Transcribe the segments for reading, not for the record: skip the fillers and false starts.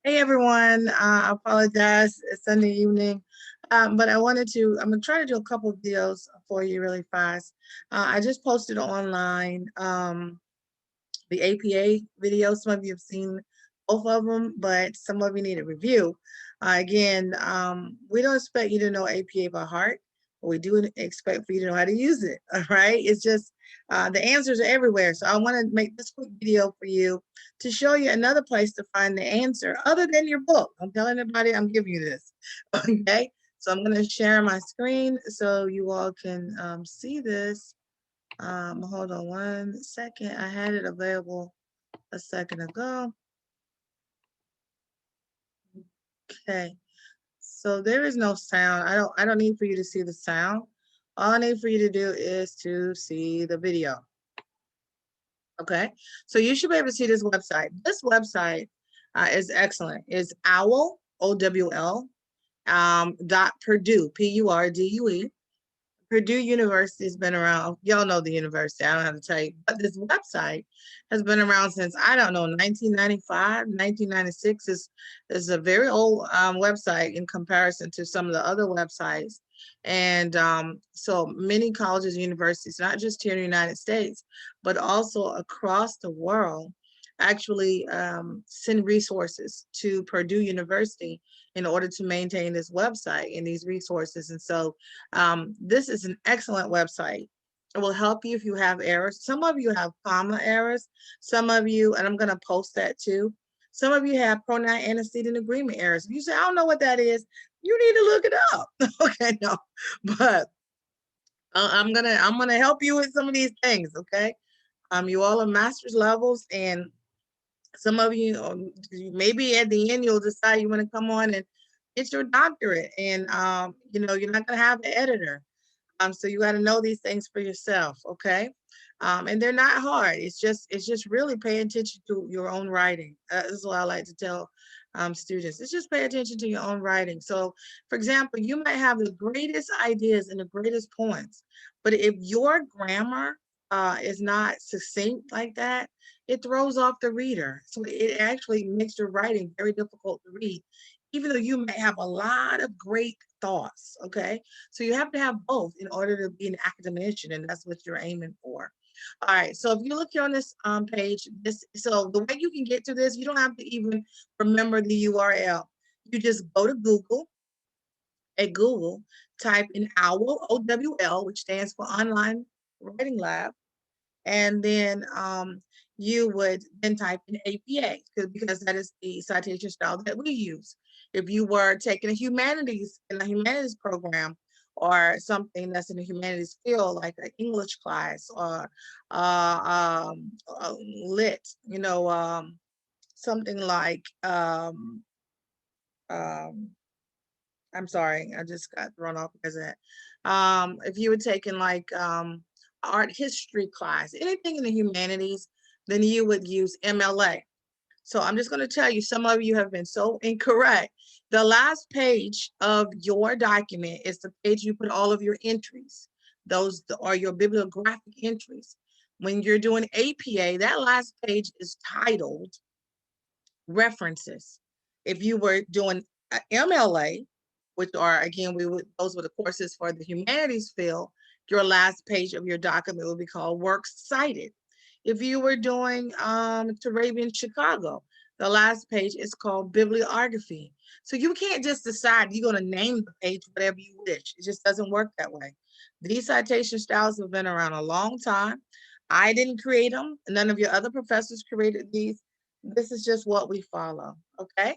Hey everyone, I apologize, it's Sunday evening, but I'm gonna try to do a couple of videos for you really fast. I just posted online the APA video. Some of you have seen both of them, but some of you need a review. Again, we don't expect you to know APA by heart, but we do expect for you to know how to use it, all right? It's just the answers are everywhere. So I want to make this quick video for you to show you another place to find the answer other than your book. I'm telling everybody I'm giving you this, okay? So I'm going to share my screen so you all can see this. Hold on one second. I had it available a second ago. Okay. So there is no sound. I don't need for you to see the sound. All I need for you to do is to see the video. Okay. So you should be able to see this website. This website is excellent. It's OWL, OWL, Purdue, Purdue. Purdue University has been around. Y'all know the university. I don't have to tell you. But this website has been around since, I don't know, 1995, 1996 is a very old website in comparison to some of the other websites. And so many colleges and universities, not just here in the United States, but also across the world, actually send resources to Purdue University in order to maintain this website and these resources. And so this is an excellent website. It will help you if you have errors. Some of you have comma errors. Some of you, and I'm going to post that too. Some of you have pronoun antecedent agreement errors. If you say, I don't know what that is, you need to look it up. Okay, no, but I'm gonna help you with some of these things. Okay, you all are master's levels, and some of you, maybe at the end, you'll decide you want to come on and get your doctorate, and you're not gonna have an editor. So you got to know these things for yourself, okay? And they're not hard. It's just really paying attention to your own writing. This is what I like to tell students. It's just pay attention to your own writing. So, for example, you might have the greatest ideas and the greatest points, but if your grammar is not succinct like that, it throws off the reader. So it actually makes your writing very difficult to read, even though you may have a lot of great thoughts, okay? So you have to have both in order to be an academician, and that's what you're aiming for. All right, so if you look here on this page, so the way you can get to this, you don't have to even remember the URL. You just go to Google, at Google, type in OWL, OWL, which stands for Online Writing Lab, and then you would then type in APA because that is the citation style that we use. If you were taking a humanities program or something that's in the humanities field, like an English class or lit, something like um, I'm sorry, I just got thrown off because of that. If you were taking like art history class, anything in the humanities, then you would use MLA. So I'm just going to tell you, some of you have been so incorrect. The last page of your document is the page you put all of your entries. Those are your bibliographic entries. When you're doing APA, that last page is titled references. If you were doing MLA, which are, again, those were the courses for the humanities field, your last page of your document will be called works cited. If you were doing Turabian Chicago, the last page is called bibliography. So you can't just decide you're going to name the page whatever you wish. It just doesn't work that way. These citation styles have been around a long time. I didn't create them. None of your other professors created these. This is just what we follow, okay?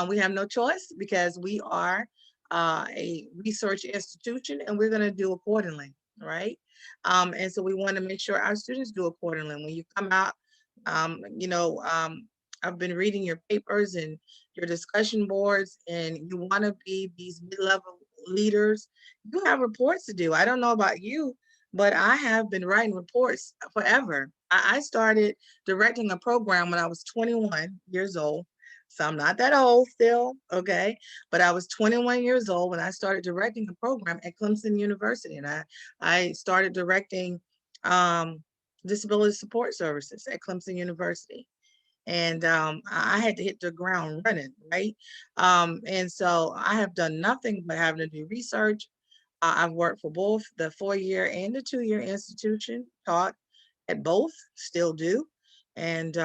We have no choice because we are a research institution and we're going to do accordingly, right? And so we want to make sure our students do accordingly. When you come out, I've been reading your papers and your discussion boards, and you want to be these mid-level leaders. You have reports to do. I don't know about you, but I have been writing reports forever. I started directing a program when I was 21 years old. So I'm not that old still, okay? But I was 21 years old when I started directing a program at Clemson University. And I started directing disability support services at Clemson University. and I had to hit the ground running, right? And so I have done nothing but having to do research. I've worked for both the 4-year and the 2-year institution, taught at both, still do. And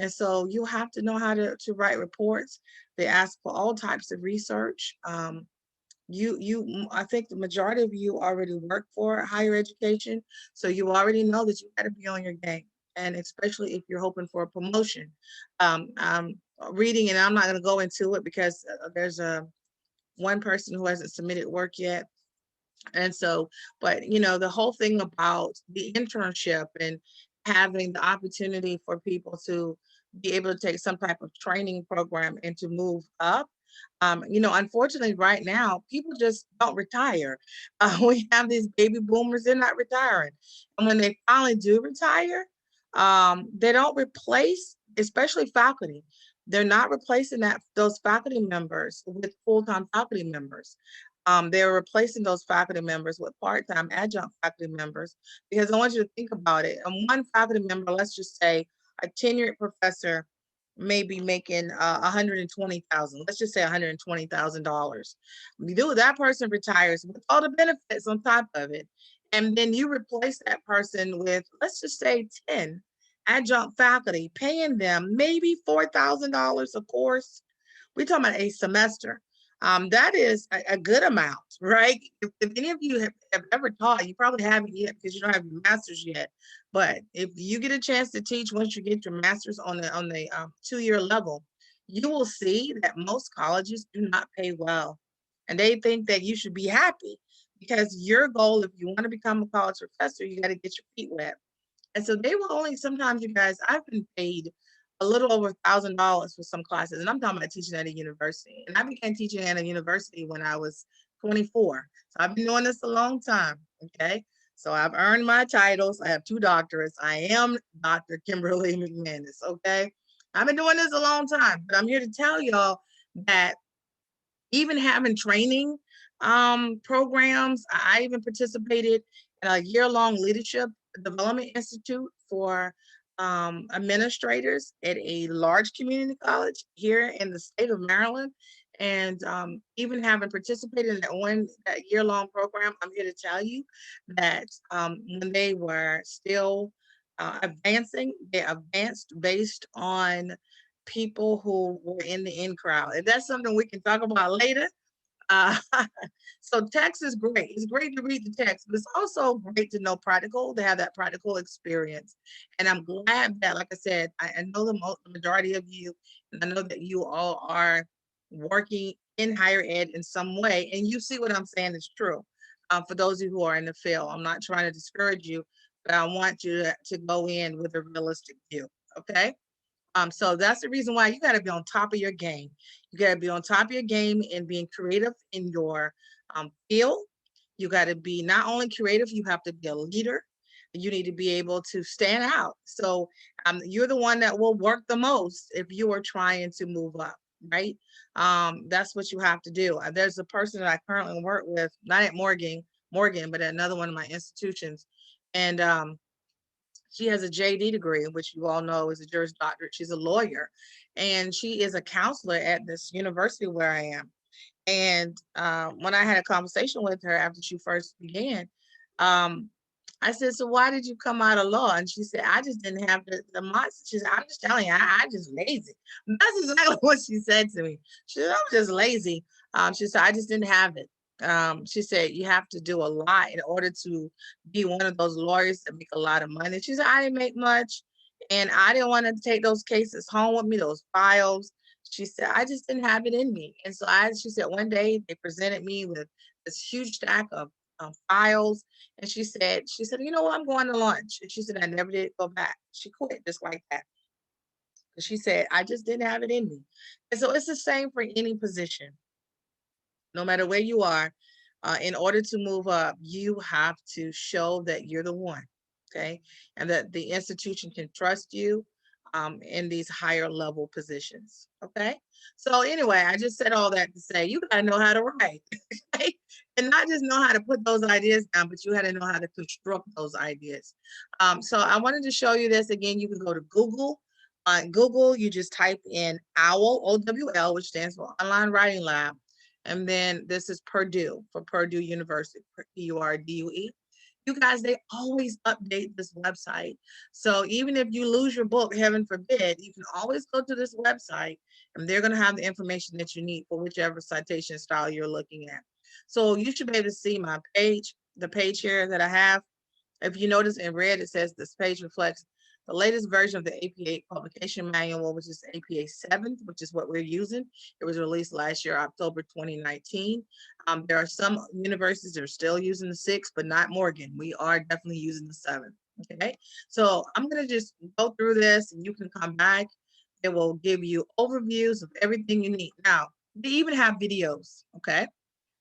so you have to know how to write reports. They ask for all types of research. I think the majority of you already work for higher education, so you already know that you got to be on your game, and especially if you're hoping for a promotion. I'm reading, and I'm not going to go into it because there's a one person who hasn't submitted work yet. And so, but the whole thing about the internship and having the opportunity for people to be able to take some type of training program and to move up. Unfortunately, right now, people just don't retire. We have these baby boomers, they're not retiring. And when they finally do retire, they don't replace, especially faculty. They're not replacing those faculty members with full-time faculty members. They're replacing those faculty members with part-time adjunct faculty members, because I want you to think about it. And one faculty member, let's just say a tenured professor, may be making 120,000. Let's just say $120,000. That person retires with all the benefits on top of it, and then you replace that person with, let's just say, 10 adjunct faculty, paying them maybe $4,000 a course. We're talking about a semester. That is a good amount, right? If any of you have ever taught, you probably haven't yet because you don't have your master's yet. But if you get a chance to teach once you get your master's on the 2-year level, you will see that most colleges do not pay well, and they think that you should be happy because your goal, if you want to become a college professor, you got to get your feet wet. And so they will only, sometimes, you guys, I've been paid a little over $1,000 for some classes, and I'm talking about teaching at a university. And I began teaching at a university when I was 24. So I've been doing this a long time. Okay. So I've earned my titles. I have 2 doctorates. I am Dr. Kimberly McManus. Okay. I've been doing this a long time, but I'm here to tell y'all that even having training programs, I even participated in a year-long leadership development institute for administrators at a large community college here in the state of Maryland. And even having participated in that year-long program, I'm here to tell you that when they were still advancing, they advanced based on people who were in the in crowd. And that's something we can talk about later. Uh, so text is great. It's great to read the text, but it's also great to know practical, to have that practical experience. And I'm glad that, like I said, I know the majority of you, and I know that you all are working in higher ed in some way, and you see what I'm saying is true. For those of you who are in the field, I'm not trying to discourage you, but I want you to go in with a realistic view. Okay. So that's the reason why you got to be on top of your game. You got to be on top of your game and being creative in your field. You got to be not only creative, you have to be a leader. You need to be able to stand out. So you're the one that will work the most if you are trying to move up, right? That's what you have to do. There's a person that I currently work with, not at Morgan, but at another one of my institutions. And she has a JD degree, which you all know is a Juris Doctorate. She's a lawyer, and she is a counselor at this university where I am. And when I had a conversation with her after she first began, um, I said, "So why did you come out of law?" And she said, "I just didn't have the mindset." She said, "I'm just telling you, I just lazy." That's exactly what she said to me. She said, "I'm just lazy." She said, "I just didn't have it." She said, "You have to do a lot in order to be one of those lawyers that make a lot of money." She said, "I didn't make much, and I didn't want to take those cases home with me, those files." She said, "I just didn't have it in me." And so she said, one day they presented me with this huge stack of files. And she said, "You know what? I'm going to lunch." And she said, "I never did go back." She quit just like that. She said, "I just didn't have it in me." And so it's the same for any position, no matter where you are. In order to move up, you have to show that you're the one, okay? And that the institution can trust you in these higher level positions, okay? So anyway, I just said all that to say you gotta know how to write, okay? And not just know how to put those ideas down, but you gotta know how to construct those ideas. So I wanted to show you this again. You can go to Google. On Google, you just type in OWL, OWL, which stands for Online Writing Lab. And then this is Purdue, for Purdue University, Purdue. You guys, they always update this website. So even if you lose your book, heaven forbid, you can always go to this website and they're going to have the information that you need for whichever citation style you're looking at. So you should be able to see my page, the page here that I have. If you notice in red, it says this page reflects the latest version of the APA publication manual, which is APA 7th, which is what we're using. It was released last year, October 2019. There are some universities that are still using the 6th, but not Morgan. We are definitely using the 7th. Okay, so I'm going to just go through this and you can come back. It will give you overviews of everything you need. Now, they even have videos. Okay,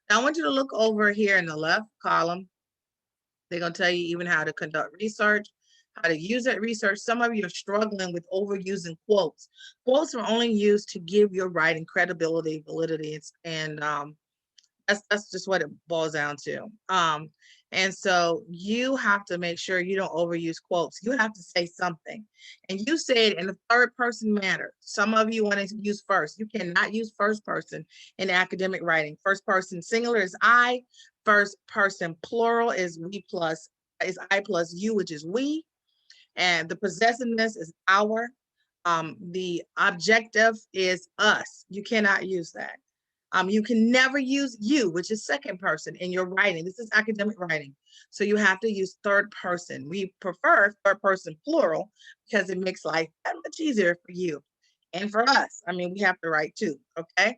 now I want you to look over here in the left column. They're going to tell you even how to conduct research, how to use that research. Some of you are struggling with overusing quotes. Quotes are only used to give your writing credibility, validity, and that's just what it boils down to. And so you have to make sure you don't overuse quotes. You have to say something, and you say it in a third person manner. Some of you want to use first. You cannot use first person in academic writing. First person singular is I. First person plural is we plus is I plus you, which is we, and the possessiveness is our. The objective is us. You cannot use that. You can never use you, which is second person in your writing. This is academic writing. So you have to use third person. We prefer third person plural because it makes life that much easier for you and for us. I mean, we have to write too, okay?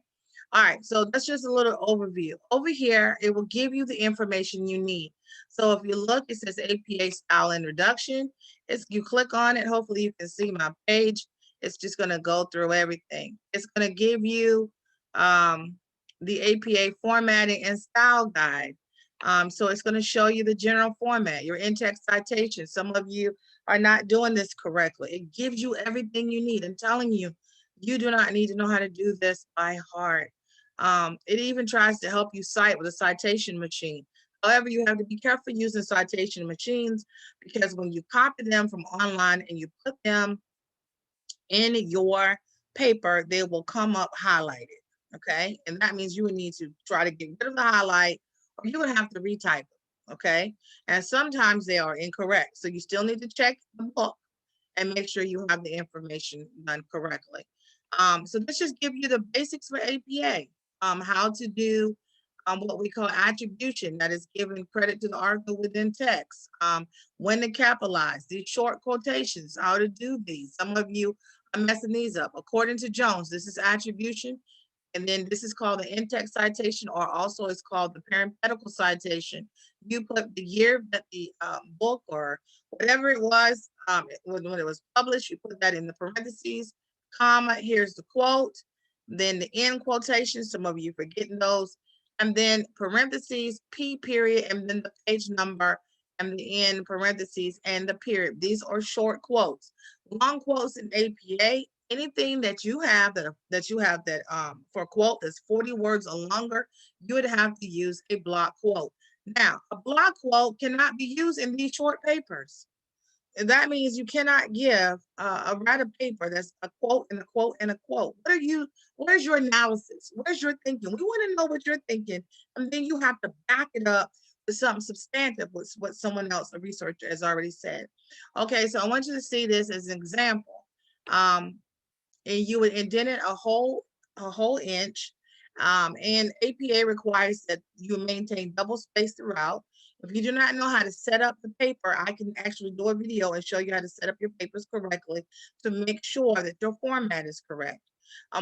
All right, so that's just a little overview. Over here, it will give you the information you need. So if you look, it says APA style introduction. You click on it, hopefully you can see my page. It's just gonna go through everything. It's gonna give you the APA formatting and style guide. So it's going to show you the general format, your in-text citation. Some of you are not doing this correctly. It gives you everything you need. I'm telling you, you do not need to know how to do this by heart. It even tries to help you cite with a citation machine. However, you have to be careful using citation machines because when you copy them from online and you put them in your paper, they will come up highlighted. Okay, and that means you would need to try to get rid of the highlight, or you would have to retype it. Okay, and sometimes they are incorrect, so you still need to check the book and make sure you have the information done correctly. So let's just give you the basics for APA. How to do what we call attribution, that is giving credit to the author within text. When to capitalize, these short quotations, how to do these. Some of you are messing these up. According to Jones, this is attribution. And then this is called the in-text citation, or also it's called the parenthetical citation. You put the year that the book or whatever it was, when it was published, you put that in the parentheses, comma, here's the quote, then the end quotation, some of you forgetting those, and then parentheses, P period, and then the page number, and the end parentheses, and the period. These are short quotes. Long quotes in APA, anything that you have that for a quote that's 40 words or longer, you would have to use a block quote. Now, a block quote cannot be used in these short papers. And that means you cannot give a write a paper that's a quote and a quote and a quote. Where's your analysis? Where's your thinking? We want to know what you're thinking, and then you have to back it up with something substantive, with what someone else, a researcher, has already said. Okay, so I want you to see this as an example. And you would indent it a whole inch. And APA requires that you maintain double space throughout. If you do not know how to set up the paper, I can actually do a video and show you how to set up your papers correctly to make sure that your format is correct.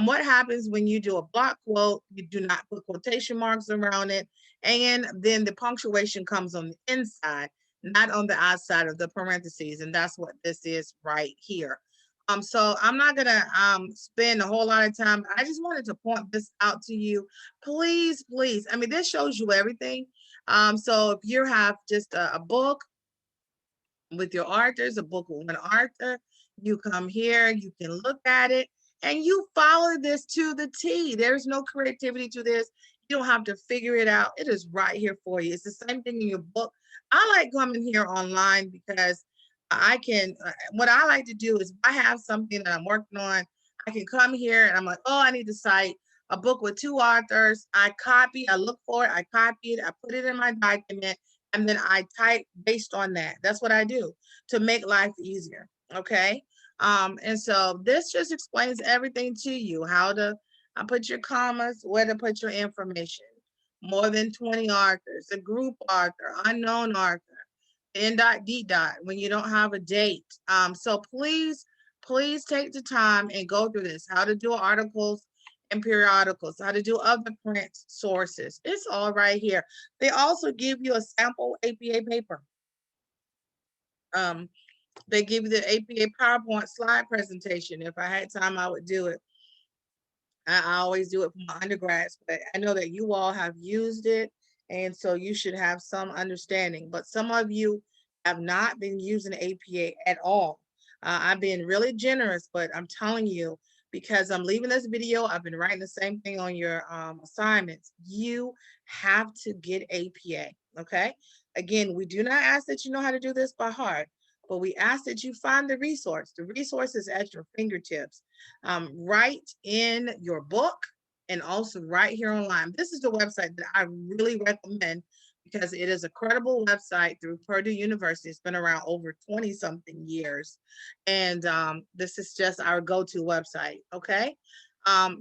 What happens when you do a block quote, you do not put quotation marks around it, and then the punctuation comes on the inside, not on the outside of the parentheses, and that's what this is right here. So I'm not gonna spend a whole lot of time. I just wanted to point this out to you. Please, please. I mean, this shows you everything. So if you have just a book with your authors, a book with one author, you come here, you can look at it, and you follow this to the T. There's no creativity to this. You don't have to figure it out. It is right here for you. It's the same thing in your book. I like coming here online because I can, what I like to do is if I have something that I'm working on, I can come here and I'm like, oh, I need to cite a book with 2 authors. I look for it, I copy it, I put it in my document, and then I type based on that. That's what I do to make life easier. Okay. And so this just explains everything to you, how to put your commas, where to put your information. More than 20 authors, a group author, unknown author, N dot D dot when you don't have a date. So please take the time and go through this. How to do articles and periodicals, how to do other print sources. It's all right here. They also give you a sample APA paper. They give you the APA PowerPoint slide presentation. If I had time, I would do it. I always do it for my undergrads, but I know that you all have used it, and so you should have some understanding. But some of you have not been using APA at all. I've been really generous, but I'm telling you, because I'm leaving this video, I've been writing the same thing on your assignments. You have to get APA, okay? Again, we do not ask that you know how to do this by heart, but we ask that you find the resource. The resource is at your fingertips, right in your book and also right here online. This is the website that I really recommend because it is a credible website through Purdue University. It's been around over 20 something years. And this is just our go-to website. Okay.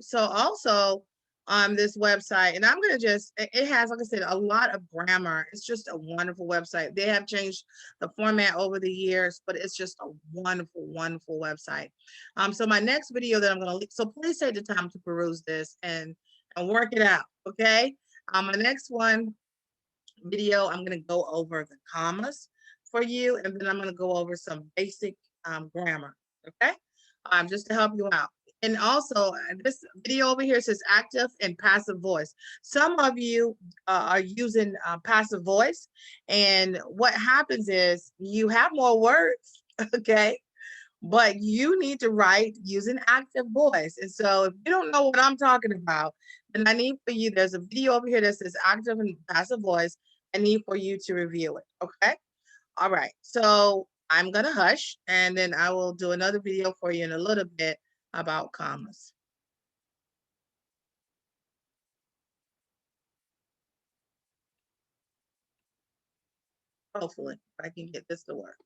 So also on this website, and I'm going to just, it has, like I said, a lot of grammar. It's just a wonderful website. They have changed the format over the years, but it's just a wonderful, wonderful website. So my next video that I'm going to, so please take the time to peruse this and work it out. Okay. My next video, I'm going to go over the commas for you, and then I'm going to go over some basic grammar. Okay. Just to help you out. And also, this video over here says active and passive voice. Some of you are using passive voice, and what happens is you have more words, okay? But you need to write using active voice. And so if you don't know what I'm talking about, then I need for you, there's a video over here that says active and passive voice. I need for you to review it, okay? All right, so I'm gonna hush and then I will do another video for you in a little bit about commas. Hopefully, I can get this to work.